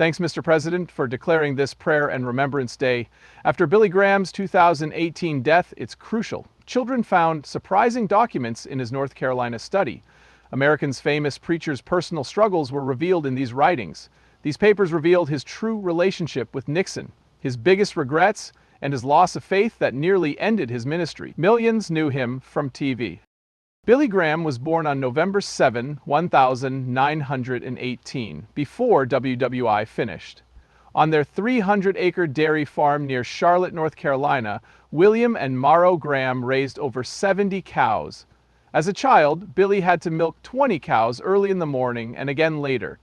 Thanks, Mr. President, for declaring this Prayer and Remembrance Day. After Billy Graham's 2018 death, it's crucial. Children found surprising documents in his North Carolina study. America's famous preacher's personal struggles were revealed in these writings. These papers revealed his true relationship with Nixon, his biggest regrets, and his loss of faith that nearly ended his ministry. Millions knew him from TV. Billy Graham was born on November 7, 1918, before WWI finished. On their 300-acre dairy farm near Charlotte, North Carolina, William and Morrow Graham raised over 70 cows. As a child, Billy had to milk 20 cows early in the morning and again later.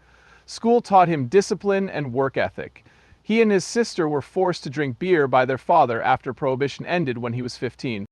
School taught him discipline and work ethic. He and his sister were forced to drink beer by their father after Prohibition ended when he was 15.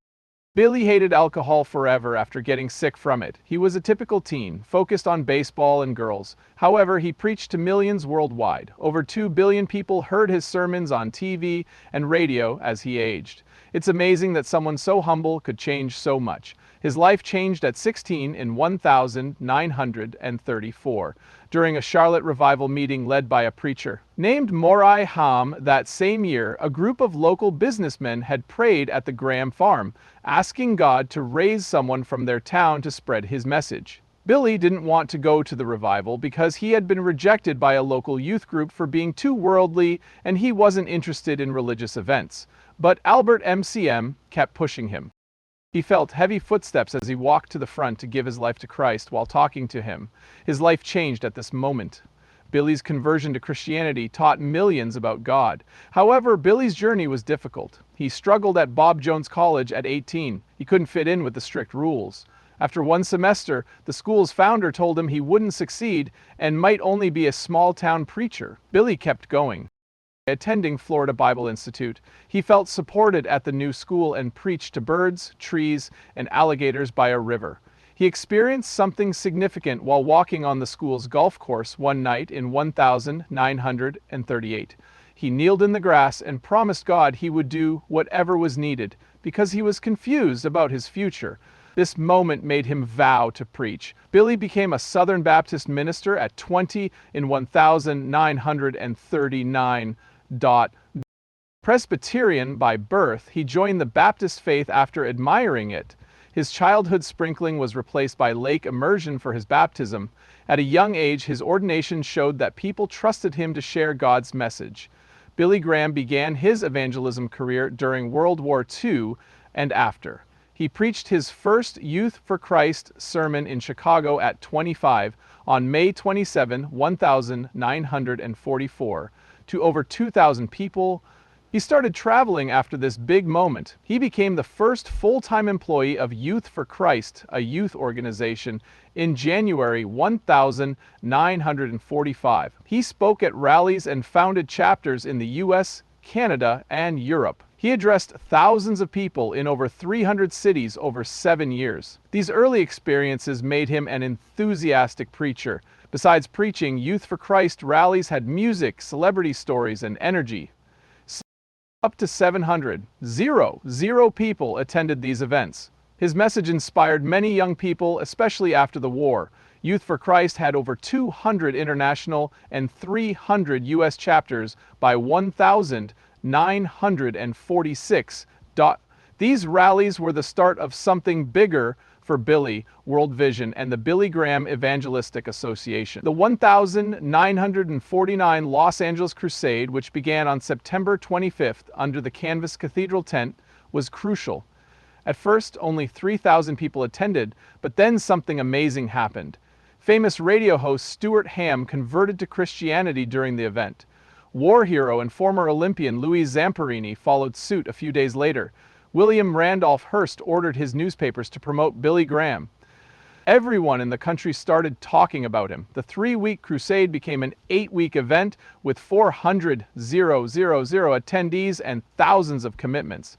Billy hated alcohol forever after getting sick from it. He was a typical teen, focused on baseball and girls. However, he preached to millions worldwide. Over 2 billion people heard his sermons on TV and radio as he aged. It's amazing that someone so humble could change so much. His life changed at 16 in 1934, during a Charlotte revival meeting led by a preacher named Morai Ham. That same year, a group of local businessmen had prayed at the Graham farm, asking God to raise someone from their town to spread his message. Billy didn't want to go to the revival because he had been rejected by a local youth group for being too worldly, and he wasn't interested in religious events. But Albert MCM kept pushing him. He felt heavy footsteps as he walked to the front to give his life to Christ while talking to him. His life changed at this moment. Billy's conversion to Christianity taught millions about God. However, Billy's journey was difficult. He struggled at Bob Jones College at 18. He couldn't fit in with the strict rules. After one semester, the school's founder told him he wouldn't succeed and might only be a small-town preacher. Billy kept going. Attending Florida Bible Institute, he felt supported at the new school and preached to birds, trees, and alligators by a river. He experienced something significant while walking on the school's golf course one night in 1938. He kneeled in the grass and promised God he would do whatever was needed because he was confused about his future. This moment made him vow to preach. Billy became a Southern Baptist minister at 20 in 1939. Presbyterian by birth, he joined the Baptist faith after admiring it. His childhood sprinkling was replaced by lake immersion for his baptism. At a young age, his ordination showed that people trusted him to share God's message. Billy Graham began his evangelism career during World War II and after. He preached his first Youth for Christ sermon in Chicago at 25 on May 27, 1944. To over 2,000 people. He started traveling after this big moment. He became the first full-time employee of Youth for Christ, a youth organization, in January 1945. He spoke at rallies and founded chapters in the US, Canada, and Europe. He addressed thousands of people in over 300 cities over 7 years. These early experiences made him an enthusiastic preacher. Besides preaching, Youth for Christ rallies had music, celebrity stories, and energy. Up to 700 people attended these events. His message inspired many young people, especially after the war. Youth for Christ had over 200 international and 300 U.S. chapters by 1,946. These rallies were the start of something bigger for Billy, World Vision, and the Billy Graham Evangelistic Association. The 1949 Los Angeles Crusade, which began on September 25th under the Canvas Cathedral tent, was crucial. At first, only 3,000 people attended, but then something amazing happened. Famous radio host Stuart Ham converted to Christianity during the event. War hero and former Olympian Louis Zamperini followed suit a few days later. William Randolph Hearst ordered his newspapers to promote Billy Graham. Everyone in the country started talking about him. The 3-week crusade became an 8-week event with 400,000 attendees and thousands of commitments.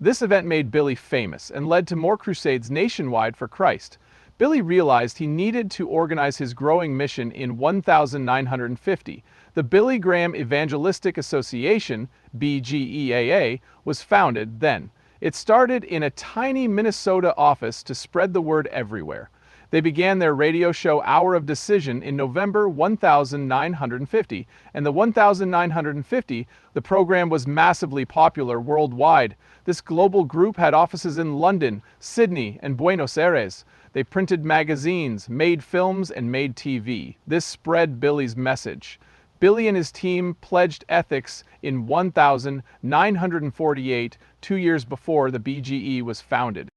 This event made Billy famous and led to more crusades nationwide for Christ. Billy realized he needed to organize his growing mission in 1950. The Billy Graham Evangelistic Association, BGEAA, was founded then. It started in a tiny Minnesota office to spread the word everywhere. They began their radio show Hour of Decision in November 1950, and the 1950, the program was massively popular worldwide. This global group had offices in London, Sydney, and Buenos Aires. They printed magazines, made films, and made TV. This spread Billy's message. Billy and his team pledged ethics in 1948, 2 years before the BGE was founded.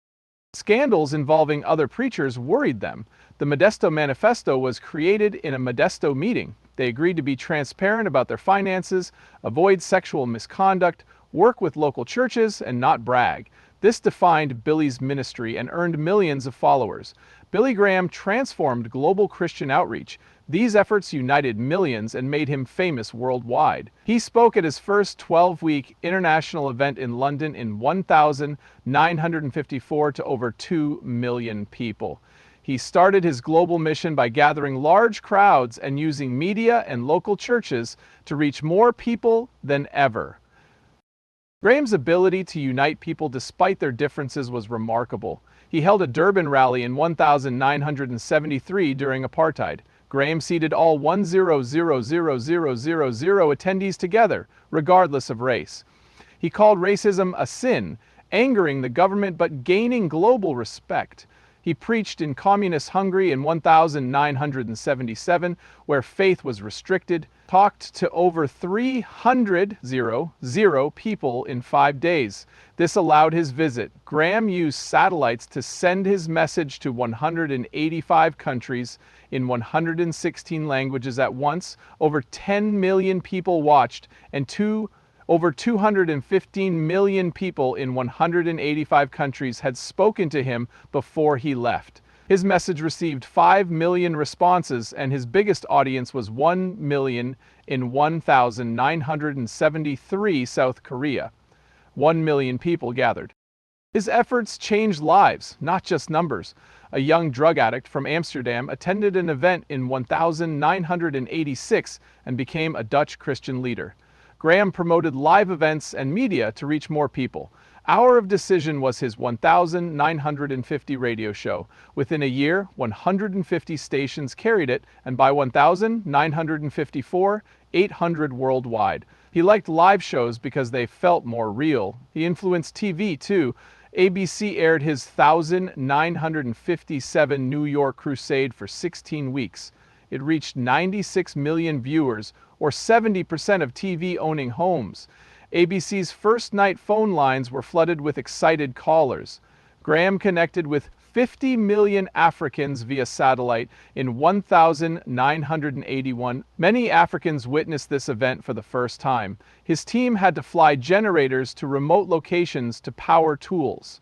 Scandals involving other preachers worried them. The Modesto Manifesto was created in a Modesto meeting. They agreed to be transparent about their finances, avoid sexual misconduct, work with local churches, and not brag. This defined Billy's ministry and earned millions of followers. Billy Graham transformed global Christian outreach. These efforts united millions and made him famous worldwide. He spoke at his first 12-week international event in London in 1954 to over 2 million people. He started his global mission by gathering large crowds and using media and local churches to reach more people than ever. Graham's ability to unite people despite their differences was remarkable. He held a Durban rally in 1973 during apartheid. Graham seated all 1,000,000 attendees together, regardless of race. He called racism a sin, angering the government but gaining global respect. He preached in communist Hungary in 1977, where faith was restricted, talked to over 300 people in 5 days. This allowed his visit. Graham used satellites to send his message to 185 countries in 116 languages at once. Over 10 million people watched, and over 215 million people in 185 countries had spoken to him before he left. His message received 5 million responses, and his biggest audience was 1 million in 1973 South Korea. 1 million people gathered. His efforts changed lives, not just numbers. A young drug addict from Amsterdam attended an event in 1986 and became a Dutch Christian leader. Graham promoted live events and media to reach more people. Hour of Decision was his 1950 radio show. Within a year, 150 stations carried it, and by 1954, 800 worldwide. He liked live shows because they felt more real. He influenced TV too. ABC aired his 1957 New York crusade for 16 weeks. It reached 96 million viewers, or 70% of TV-owning homes. ABC's first night phone lines were flooded with excited callers. Graham connected with 50 million Africans via satellite in 1981. Many Africans witnessed this event for the first time. His team had to fly generators to remote locations to power tools.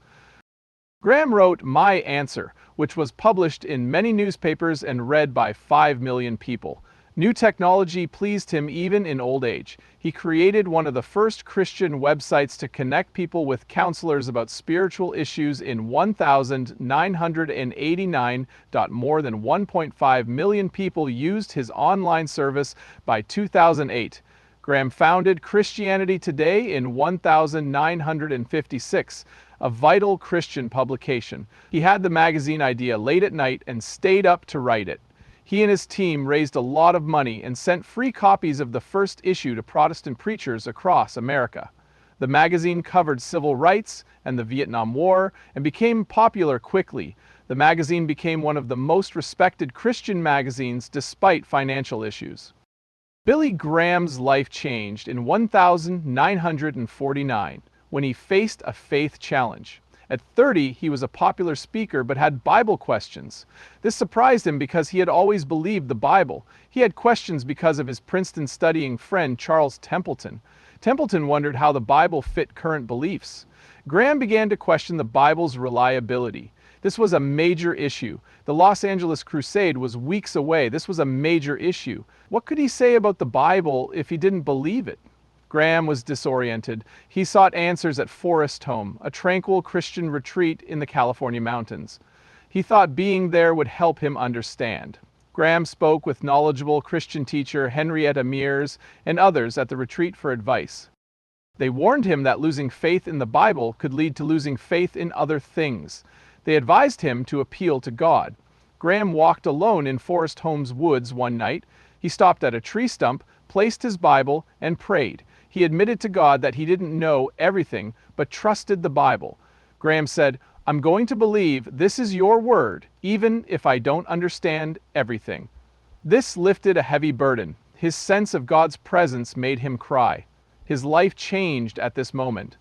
Graham wrote My Answer, which was published in many newspapers and read by 5 million people. New technology pleased him even in old age. He created one of the first Christian websites to connect people with counselors about spiritual issues in 1989. More than 1.5 million people used his online service by 2008. Graham founded Christianity Today in 1956, a vital Christian publication. He had the magazine idea late at night and stayed up to write it. He and his team raised a lot of money and sent free copies of the first issue to Protestant preachers across America. The magazine covered civil rights and the Vietnam War and became popular quickly. The magazine became one of the most respected Christian magazines despite financial issues. Billy Graham's life changed in 1949 when he faced a faith challenge. At 30, he was a popular speaker but had Bible questions. This surprised him because he had always believed the Bible. He had questions because of his Princeton studying friend Charles Templeton. Templeton wondered how the Bible fit current beliefs. Graham began to question the Bible's reliability. This was a major issue. The Los Angeles Crusade was weeks away. This was a major issue. What could he say about the Bible if he didn't believe it? Graham was disoriented. He sought answers at Forest Home, a tranquil Christian retreat in the California mountains. He thought being there would help him understand. Graham spoke with knowledgeable Christian teacher Henrietta Mears and others at the retreat for advice. They warned him that losing faith in the Bible could lead to losing faith in other things. They advised him to appeal to God. Graham walked alone in Forest Home's woods one night. He stopped at a tree stump, placed his Bible, and prayed. He admitted to God that he didn't know everything, but trusted the Bible. Graham said, "I'm going to believe this is your word, even if I don't understand everything." This lifted a heavy burden. His sense of God's presence made him cry. His life changed at this moment.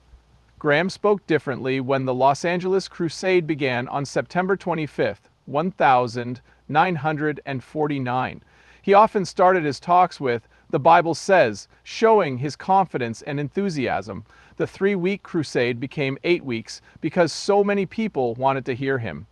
Graham spoke differently when the Los Angeles Crusade began on September 25th, 1949. He often started his talks with, "The Bible says," showing his confidence and enthusiasm. The 3-week crusade became 8 weeks because so many people wanted to hear him.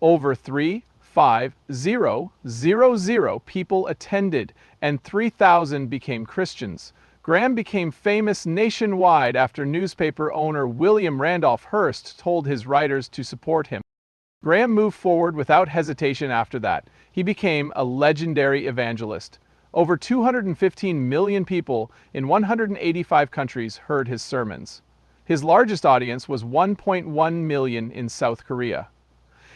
Over 3,500 people attended, and 3,000 became Christians. Graham became famous nationwide after newspaper owner William Randolph Hearst told his writers to support him. Graham moved forward without hesitation after that. He became a legendary evangelist. Over 215 million people in 185 countries heard his sermons. His largest audience was 1.1 million in South Korea.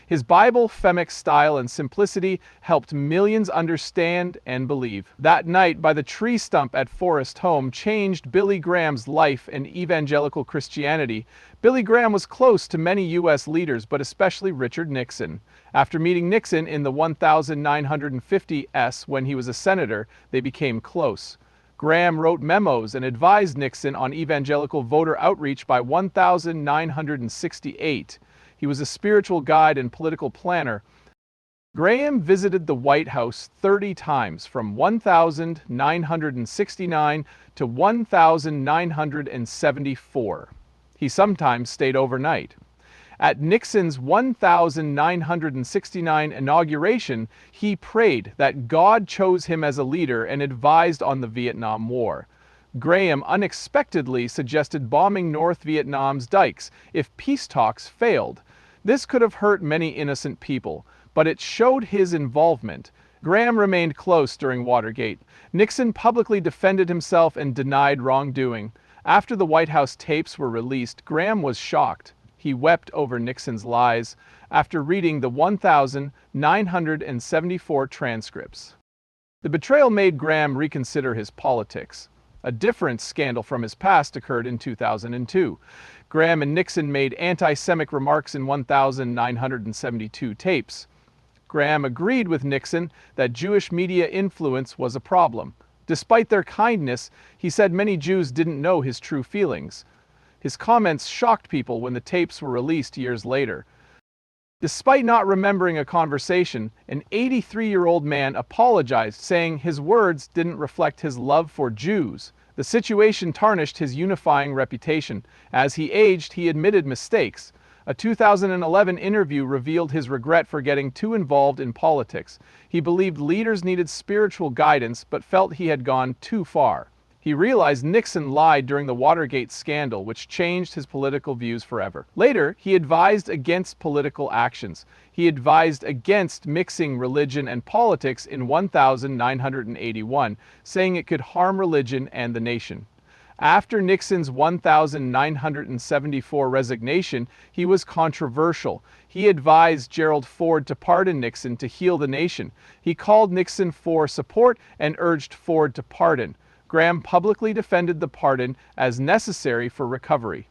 His Bible-phemic style and simplicity helped millions understand and believe. That night by the tree stump at Forest Home changed Billy Graham's life and evangelical Christianity. Billy Graham was close to many U.S. leaders, but especially Richard Nixon. After meeting Nixon in the 1950s when he was a senator, they became close. Graham wrote memos and advised Nixon on evangelical voter outreach by 1968. He was a spiritual guide and political planner. Graham visited the White House 30 times from 1969 to 1974. He sometimes stayed overnight. At Nixon's 1969 inauguration, he prayed that God chose him as a leader and advised on the Vietnam War. Graham unexpectedly suggested bombing North Vietnam's dikes if peace talks failed. This could have hurt many innocent people, but it showed his involvement. Graham remained close during Watergate. Nixon publicly defended himself and denied wrongdoing. After the White House tapes were released, Graham was shocked. He wept over Nixon's lies after reading the 1974 transcripts. The betrayal made Graham reconsider his politics. A different scandal from his past occurred in 2002. Graham and Nixon made anti-Semitic remarks in 1972 tapes. Graham agreed with Nixon that Jewish media influence was a problem. Despite their kindness, he said many Jews didn't know his true feelings. His comments shocked people when the tapes were released years later. Despite not remembering a conversation, an 83-year-old man apologized, saying his words didn't reflect his love for Jews. The situation tarnished his unifying reputation. As he aged, he admitted mistakes. A 2011 interview revealed his regret for getting too involved in politics. He believed leaders needed spiritual guidance, but felt he had gone too far. He realized Nixon lied during the Watergate scandal, which changed his political views forever. Later, he advised against political actions. He advised against mixing religion and politics in 1981, saying it could harm religion and the nation. After Nixon's 1974 resignation, he was controversial. He advised Gerald Ford to pardon Nixon to heal the nation. He called Nixon for support and urged Ford to pardon. Graham publicly defended the pardon as necessary for recovery.